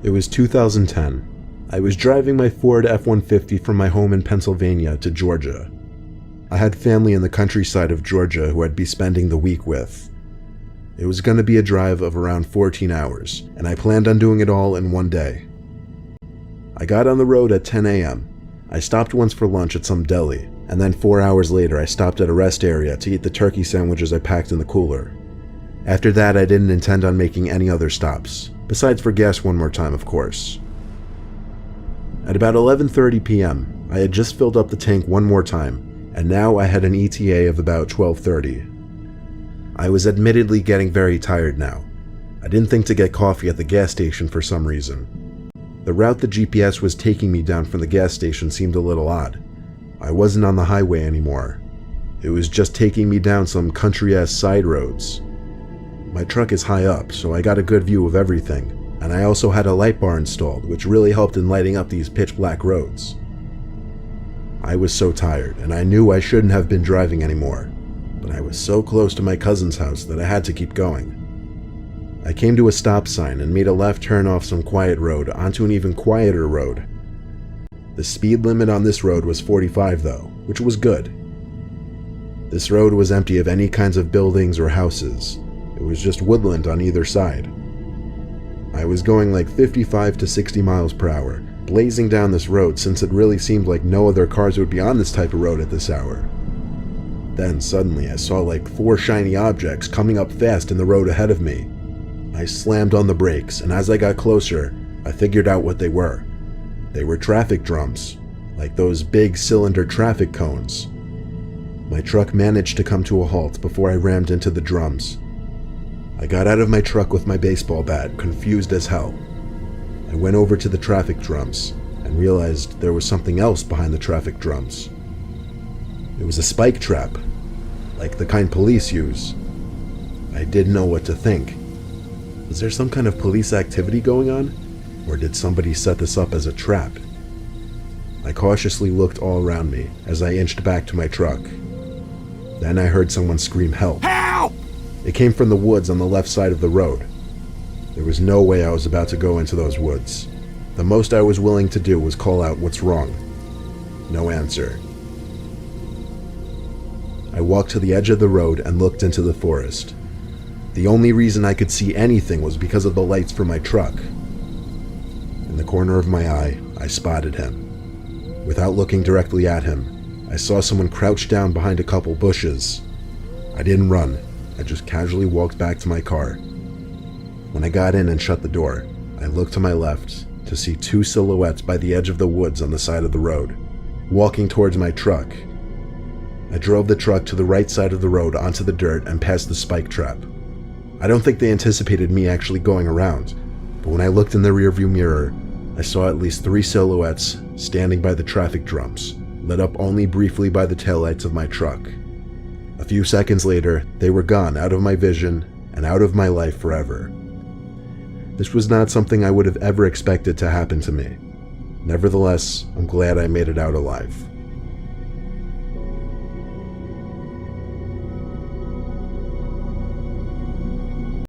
It was 2010. I was driving my Ford F-150 from my home in Pennsylvania to Georgia. I had family in the countryside of Georgia who I'd be spending the week with. It was going to be a drive of around 14 hours, and I planned on doing it all in one day. I got on the road at 10 a.m. I stopped once for lunch at some deli, and then 4 hours later I stopped at a rest area to eat the turkey sandwiches I packed in the cooler. After that, I didn't intend on making any other stops, besides for gas one more time, of course. At about 11:30 p.m., I had just filled up the tank one more time, and now I had an ETA of about 12:30. I was admittedly getting very tired now. I didn't think to get coffee at the gas station for some reason. The route the GPS was taking me down from the gas station seemed a little odd. I wasn't on the highway anymore. It was just taking me down some country-ass side roads. My truck is high up, so I got a good view of everything, and I also had a light bar installed, which really helped in lighting up these pitch-black roads. I was so tired, and I knew I shouldn't have been driving anymore, but I was so close to my cousin's house that I had to keep going. I came to a stop sign and made a left turn off some quiet road onto an even quieter road. The speed limit on this road was 45 though, which was good. This road was empty of any kinds of buildings or houses. It was just woodland on either side. I was going like 55 to 60 miles per hour, blazing down this road since it really seemed like no other cars would be on this type of road at this hour. Then suddenly I saw like 4 shiny objects coming up fast in the road ahead of me. I slammed on the brakes, and as I got closer, I figured out what they were. They were traffic drums, like those big cylinder traffic cones. My truck managed to come to a halt before I rammed into the drums. I got out of my truck with my baseball bat, confused as hell. I went over to the traffic drums and realized there was something else behind the traffic drums. It was a spike trap, like the kind police use. I didn't know what to think. Was there some kind of police activity going on? Or did somebody set this up as a trap? I cautiously looked all around me as I inched back to my truck. Then I heard someone scream, "Help!" Help! It came from the woods on the left side of the road. There was no way I was about to go into those woods. The most I was willing to do was call out, "What's wrong?" No answer. I walked to the edge of the road and looked into the forest. The only reason I could see anything was because of the lights from my truck. In the corner of my eye, I spotted him. Without looking directly at him, I saw someone crouched down behind a couple bushes. I didn't run. I just casually walked back to my car. When I got in and shut the door, I looked to my left to see 2 silhouettes by the edge of the woods on the side of the road, walking towards my truck. I drove the truck to the right side of the road onto the dirt and past the spike trap. I don't think they anticipated me actually going around, but when I looked in the rearview mirror, I saw at least 3 silhouettes standing by the traffic drums, lit up only briefly by the taillights of my truck. A few seconds later, they were gone out of my vision and out of my life forever. This was not something I would have ever expected to happen to me. Nevertheless, I'm glad I made it out alive.